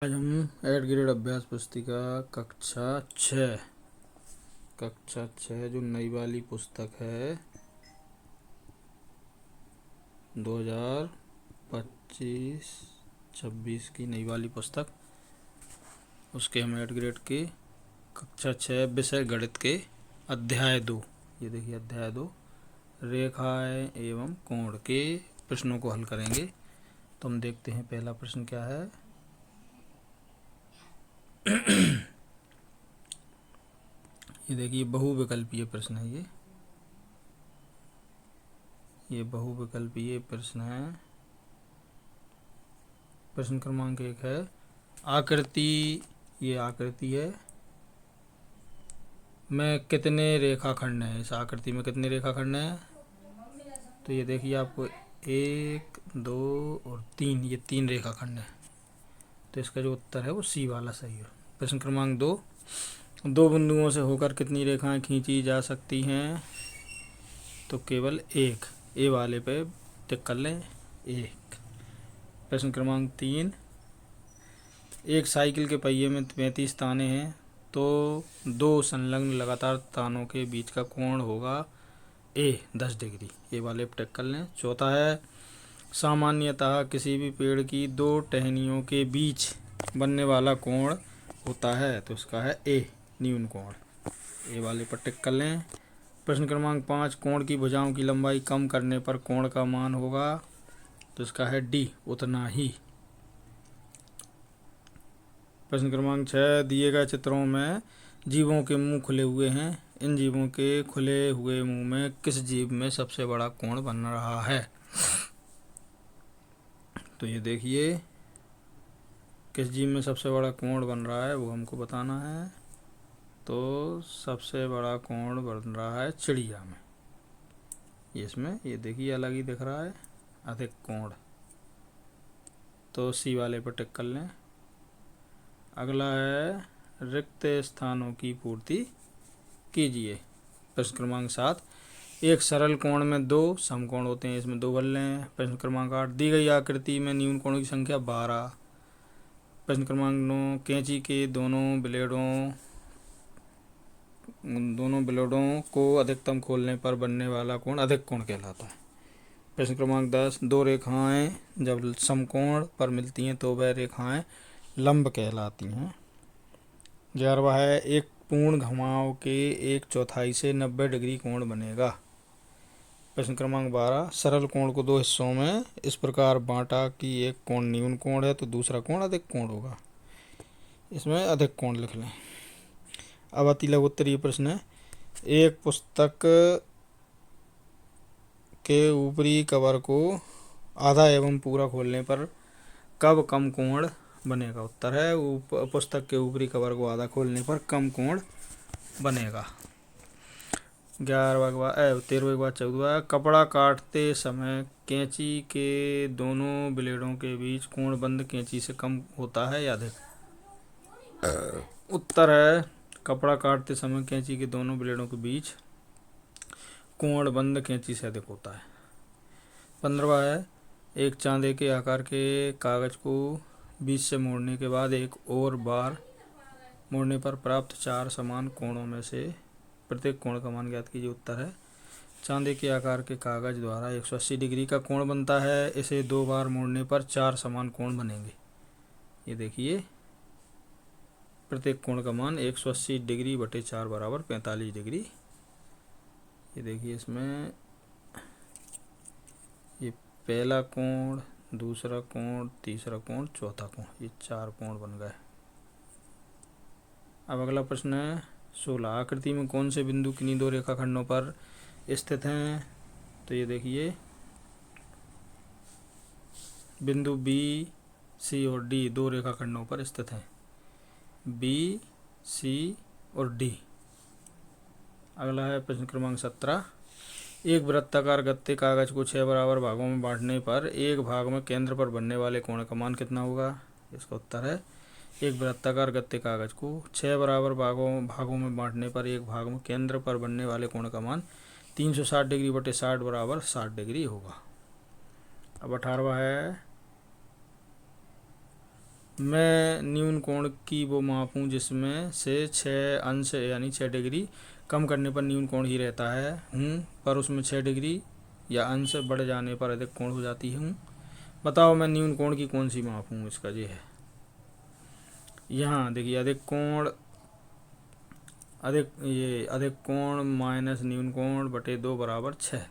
आज हम 8 ग्रेड अभ्यास पुस्तिका कक्षा 6 जो नई वाली पुस्तक है 2025-26 की नई वाली पुस्तक, उसके हम 8 ग्रेड के कक्षा 6 विषय गणित के अध्याय 2, ये देखिए अध्याय 2 रेखाएं एवं कोण के प्रश्नों को हल करेंगे। तो हम देखते हैं पहला प्रश्न क्या है। ये देखिए बहुविकल्पीय प्रश्न है। ये बहुविकल्पीय प्रश्न है। प्रश्न क्रमांक 1 है आकृति, ये आकृति है में कितने रेखाखंड हैं। इस आकृति में कितने रेखाखंड हैं। तो ये देखिए आपको 1, 2 और 3, ये 3 रेखाखंड हैं। तो इसका जो उत्तर है वो सी वाला सही है। प्रश्न क्रमांक 2, दो बिंदुओं से होकर कितनी रेखाएं खींची जा सकती हैं। तो केवल एक, ए वाले पे टिक कर लें, एक। प्रश्न क्रमांक 3, एक साइकिल के पहिए में 35 ताने हैं तो दो संलग्न लगातार तानों के बीच का कोण होगा ए 10 डिग्री, ए वाले पे टिक कर लें। चौथा है सामान्यतः किसी भी पेड़ की दो टहनियों के बीच बनने वाला कोण होता है, तो इसका है ए न्यून कोण, ए वाले पर टिक कर लें। प्रश्न क्रमांक 5, कोण की भुजाओं की लंबाई कम करने पर कोण का मान होगा, तो इसका है डी उतना ही। प्रश्न क्रमांक 6, दिए गए चित्रों में जीवों के मुंह खुले हुए हैं। इन जीवों के खुले हुए मुंह में किस जीव में सबसे बड़ा कोण बन रहा है। तो ये देखिए किस जीव में सबसे बड़ा कोण बन रहा है वो हमको बताना है। तो सबसे बड़ा कोण बन रहा है चिड़िया में। इसमें ये देखिए अलग ही दिख रहा है, अधिक कोण, तो सी वाले पर टिक कर लें। अगला है रिक्त स्थानों की पूर्ति कीजिए। प्रश्न क्रमांक 7, एक सरल कोण में दो समकोण होते हैं, इसमें दो बन लें। प्रश्न क्रमांक 8, दी गई आकृति में न्यून कोणों की संख्या 12। प्रश्न क्रमांक 9, कैंची के दोनों ब्लेडों को अधिकतम खोलने पर बनने वाला कोण अधिक कोण कहलाता है। प्रश्न क्रमांक 10, दो रेखाएं जब समकोण पर मिलती हैं तो वह रेखाएं लंब कहलाती हैं। 11वां है एक पूर्ण घुमाव के 1/4 से 90 डिग्री कोण बनेगा। प्रश्न क्रमांक 12, सरल कोण को दो हिस्सों में इस प्रकार बांटा कि एक कोण न्यून कोण है तो दूसरा कोण अधिक कोण होगा, इसमें अधिक कोण लिख लें। अब अति लघु उत्तरीय प्रश्न है, एक पुस्तक के ऊपरी कवर को आधा एवं पूरा खोलने पर कब कम कोण बनेगा। उत्तर है पुस्तक के ऊपरी कवर को आधा खोलने पर कम कोण बनेगा। 13वें के बाद 14वां, कपड़ा काटते समय कैंची के दोनों ब्लेडों के बीच कोण बंद कैंची से कम होता है या अधिक। उत्तर है कपड़ा काटते समय कैंची के दोनों ब्लेडों के बीच कोण बंद कैंची से अधिक होता है। 15वां है एक चांदे के आकार के कागज को बीच से मोड़ने के बाद एक और बार मोड़ने पर प्राप्त 4 समान कोणों में से प्रत्येक कोण का मान ज्ञात कीजिए। उत्तर है चांदे के आकार के कागज द्वारा 180 डिग्री का कोण बनता है, इसे 2 बार मोड़ने पर 4 समान कोण बनेंगे। ये देखिए प्रत्येक कोण का मान 180 डिग्री बटे 4 बराबर 45 डिग्री। ये देखिए इसमें ये पहला कोण, दूसरा कोण, तीसरा कोण, चौथा कोण, ये 4 कोण बन गए। अब अगला प्रश्न है 16, आकृति में कौन से बिंदु किन्हीं दो रेखाखंडों पर स्थित हैं। तो ये देखिए बिंदु बी, सी और डी दो रेखाखंडों पर स्थित हैं, बी, सी और डी। अगला है प्रश्न क्रमांक 17, एक वृत्ताकार गत्ते कागज को 6 बराबर भागों में बांटने पर एक भाग में केंद्र पर बनने वाले कोण का मान कितना होगा। इसका उत्तर है एक वृत्ताकार गत्ते कागज को 6 बराबर भागों में बांटने पर एक भाग में केंद्र पर बनने वाले कोण का मान 360 डिग्री बटे 60 बराबर 60 डिग्री होगा। अब 18वां है मैं न्यून कोण की वो मापूं जिसमें से 6 अंश यानी 6 डिग्री कम करने पर न्यून कोण ही रहता है हूँ, पर उसमें 6 डिग्री या अंश बढ़ जाने पर अधिक कोण हो जाती हूँ। बताओ मैं न्यून कोण की कौन सी माप हूँ। इसका ये है, यहाँ देखिए अधिक कोण माइनस न्यून कोण बटे 2 बराबर 6।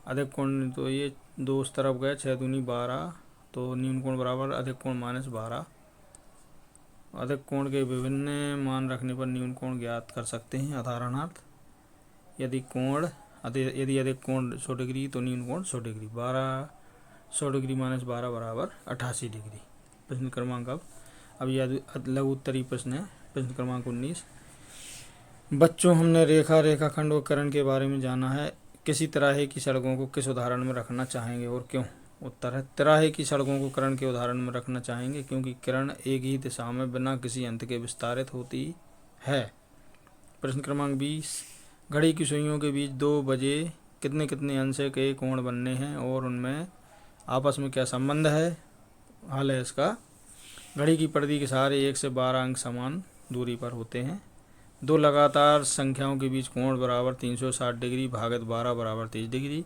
अधिक कोण तो ये 2 उस तरफ गए, 6 दूनी 12, तो न्यून कोण बराबर अधिक कोण माइनस 12। अधिक कोण के विभिन्न मान रखने पर न्यून कोण ज्ञात कर सकते हैं। उदाहरणार्थ यदि अधिक कोण 100 डिग्री तो न्यून कोण 100 डिग्री। 100 डिग्री माइनस 12 बराबर 88 डिग्री। प्रश्न क्रमांक अब यह लघु उत्तरीय प्रश्न है। प्रश्न क्रमांक 19। बच्चों, हमने रेखाखंड और करण के बारे में जाना है। किसी तरह की सड़कों को किस उदाहरण में रखना चाहेंगे और क्यों। उत्तर है, तिराहे की सड़कों को करण के उदाहरण में रखना चाहेंगे क्योंकि किरण एक ही दिशा में बिना किसी अंत के विस्तारित होती है। प्रश्न क्रमांक 20। घड़ी की सुइयों के बीच 2 बजे कितने कितने अंश के कोण बनने हैं और उनमें आपस में क्या संबंध है। हल है इसका, घड़ी की परिधि के सहारे 1 से 12 अंक समान दूरी पर होते हैं। 2 लगातार संख्याओं के बीच कोण बराबर 360 डिग्री भागित 12 बराबर 30 डिग्री।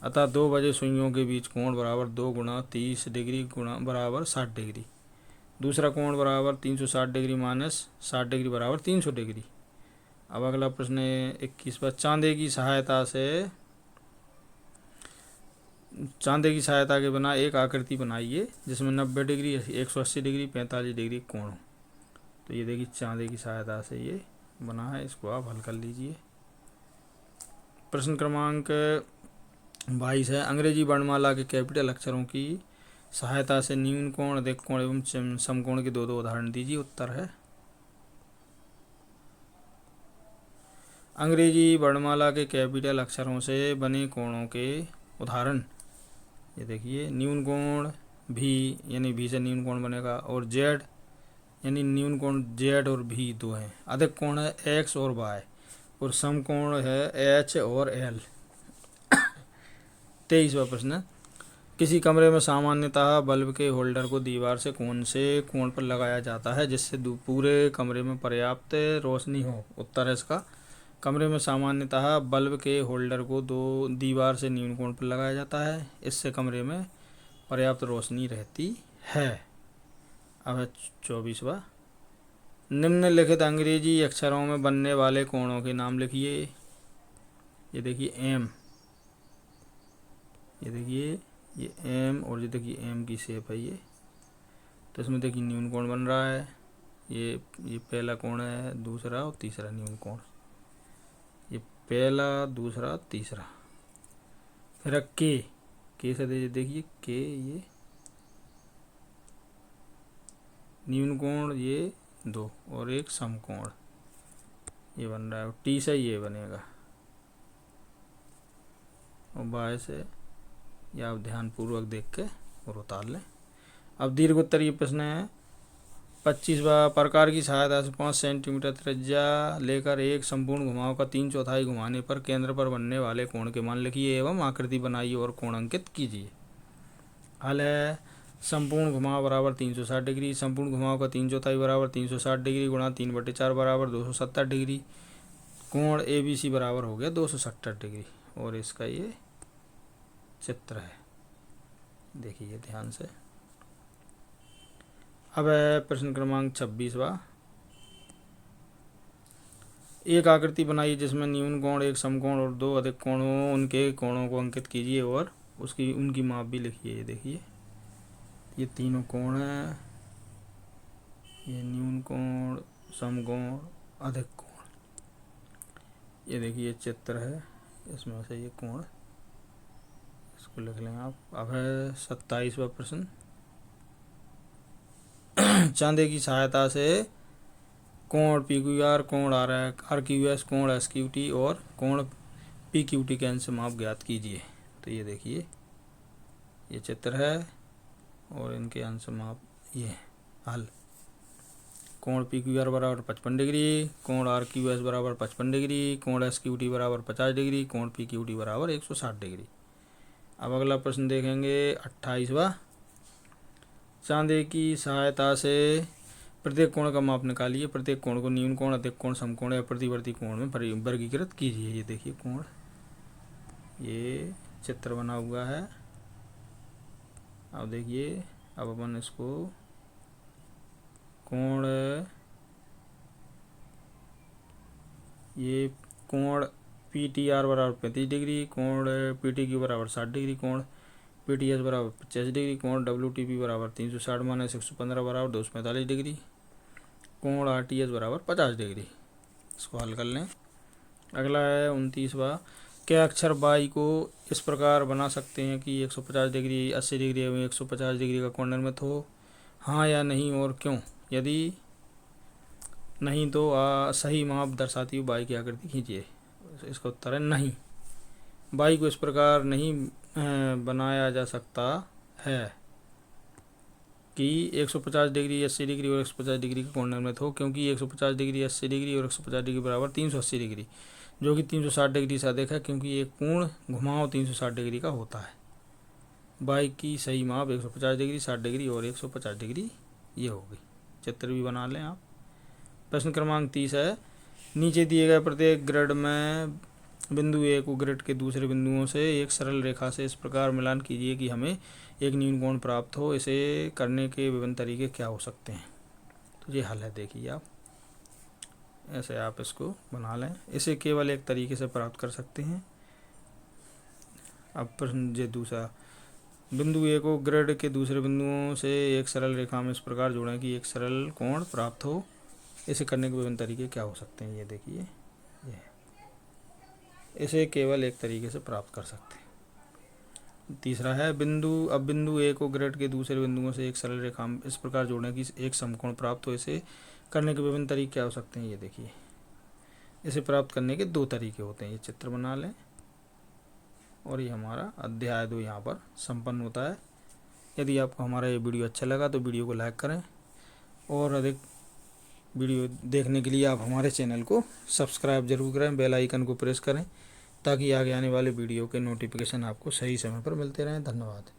अतः 2 बजे सुइयों के बीच कोण बराबर 2 गुणा 30 डिग्री गुणा बराबर 60 डिग्री। दूसरा कोण बराबर 360 डिग्री माइनस 60 डिग्री बराबर 300 डिग्री। अब अगला प्रश्न 21। चांदे की सहायता के बिना एक आकृति बनाइए जिसमें 90 डिग्री 180 डिग्री 45 डिग्री कोण हो। तो ये देखिए चांदे की सहायता से ये बना है, इसको आप हल कर लीजिए। प्रश्न क्रमांक 22 है। अंग्रेजी वर्णमाला के कैपिटल अक्षरों की सहायता से न्यून कोण, अधिक कोण एवं समकोण के 2 उदाहरण दीजिए। उत्तर है, अंग्रेजी वर्णमाला के कैपिटल अक्षरों से बने कोणों के उदाहरण ये देखिए, न्यून कोण भी यानी भी से न्यून कोण बनेगा, और जेड यानी न्यून कोण जेड और भी 2 हैं। अधिक कोण है एक्स और वाई, और समकोण है एच और एल। 23वां प्रश्न। किसी कमरे में सामान्यतः बल्ब के होल्डर को दीवार से कौन से कोण पर लगाया जाता है जिससे पूरे कमरे में पर्याप्त रोशनी हो। उत्तर है इसका, कमरे में सामान्यतः बल्ब के होल्डर को दीवार से न्यून कोण पर लगाया जाता है, इससे कमरे में पर्याप्त रोशनी रहती है। अब 24वां। निम्नलिखित अंग्रेजी अक्षरों में बनने वाले कोणों के नाम लिखिए। ये देखिए एम, ये देखिए ये एम, और ये देखिए एम की शेप है ये। तो इसमें देखिए न्यून कोण बन रहा है। ये पहला कोण है, दूसरा और तीसरा न्यून कोण। ये पहला, दूसरा, तीसरा। फिर के से देखिए के, ये न्यून कोण ये 2 और एक समकोण ये बन रहा है। टी से ये बनेगा, और बाय से ये आप ध्यान पूर्वक देख के और उतार लें। अब दीर्घ उत्तरीय प्रश्न है। 25वां। प्रकार की सहायता से 5 सेंटीमीटर त्रिज्या लेकर एक संपूर्ण घुमाव का 3/4 घुमाने पर केंद्र पर बनने वाले कोण के मान लिखिए एवं आकृति बनाइए और कोण अंकित कीजिए। हल है, संपूर्ण घुमाव बराबर 360 डिग्री, संपूर्ण घुमाव का 3/4 बराबर 360 डिग्री गुणा 3/4 बराबर 270 डिग्री। कोण ABC बराबर हो गया 270 डिग्री, और इसका ये चित्र है, देखिए ध्यान से। अब है प्रश्न क्रमांक 26वां। एक आकृति बनाइए जिसमें न्यून कोण, एक समकोण और 2 अधिक कोण हो। उनके कोणों को अंकित कीजिए और उनकी माप भी लिखिए। ये देखिए ये तीनों कोण हैं, ये न्यून कोण, समकोण, अधिक कोण। ये देखिए चित्र है, इसमें से ये कोण, इसको लिख लें आप। अब है 27वां प्रश्न। चांदे की सहायता से कोण PQR, कोण RQS, कोण SQT और कोण PQT के अंश माप ज्ञात कीजिए। तो ये देखिए ये चित्र है और इनके अंश माप ये हल। कोण PQR बराबर 55 डिग्री, कोण RQS बराबर 55 डिग्री, कोण SQT बराबर 50 डिग्री, कोण PQT बराबर 160 डिग्री। अब अगला प्रश्न देखेंगे 28वां। चांदे की सहायता से प्रत्येक कोण का माप निकालिए। प्रत्येक कोण को न्यून कोण, अधिक कोण, समकोण या प्रतिवर्ती कोण में वर्गीकृत कीजिए। ये देखिए कोण, ये चित्र बना हुआ है। अब देखिए, अब अपन इसको कोण, ये कोण पी टी आर बराबर 35 डिग्री, कोण पी टी क्यू बराबर 60 डिग्री, कोण पी टी एस बराबर 85 डिग्री, कोण डब्ल्यू टी पी बराबर 360 माइनस 115 बराबर 245 डिग्री, कोण आर टी एस बराबर 50 डिग्री। इसको हल कर लें। अगला है 29वां, क्या अक्षर बाई को इस प्रकार बना सकते हैं कि 150 डिग्री, 80 डिग्री एवं 150 डिग्री का कोण निर्मित हो? हाँ या नहीं और क्यों? यदि नहीं तो सही माप दर्शाती हुई बाई की आकृति खींचिए। इसका उत्तर है नहीं। बाई को इस प्रकार नहीं बनाया जा सकता है कि 150 डिग्री, 80 डिग्री और 150 डिग्री का कोण निर्मित हो, क्योंकि 150 डिग्री, 80 डिग्री और 150 डिग्री बराबर 380 डिग्री, जो कि 360 डिग्री से अधिक है, क्योंकि एक पूर्ण घुमाव 360 डिग्री का होता है। बाई की सही माप 150 डिग्री, 60 डिग्री और 150 डिग्री ये होगी। चित्र भी बना लें आप। प्रश्न क्रमांक 30 है, नीचे दिए गए प्रत्येक ग्रिड में बिंदु ए को ग्रिड के दूसरे बिंदुओं से एक सरल रेखा से इस प्रकार मिलान कीजिए कि हमें एक न्यून कोण प्राप्त हो। इसे करने के विभिन्न तरीके क्या हो सकते हैं? तो ये हल है, देखिए आप ऐसे आप इसको बना लें। इसे केवल एक तरीके से प्राप्त कर सकते हैं। अब प्रश्न ये दूसरा, बिंदु ए को ग्रिड के दूसरे बिंदुओं से एक सरल रेखा में इस प्रकार जोड़ें कि एक सरल कोण प्राप्त हो। इसे करने के विभिन्न तरीके क्या हो सकते हैं? ये देखिए, ये इसे केवल एक तरीके से प्राप्त कर सकते हैं। तीसरा है, बिंदु ए को ग्रिड के दूसरे बिंदुओं से एक सरल रेखा में इस प्रकार जोड़ें कि एक समकोण प्राप्त हो। इसे करने के विभिन्न तरीके क्या हो सकते हैं? ये देखिए, इसे प्राप्त करने के 2 तरीके होते हैं। ये चित्र बना लें और ये हमारा अध्याय 2 यहाँ पर संपन्न होता है। यदि आपको हमारा ये वीडियो अच्छा लगा तो वीडियो को लाइक करें और अधिक वीडियो देखने के लिए आप हमारे चैनल को सब्सक्राइब जरूर करें, बेल आइकन को प्रेस करें ताकि आगे आने वाले वीडियो के नोटिफिकेशन आपको सही समय पर मिलते रहें। धन्यवाद।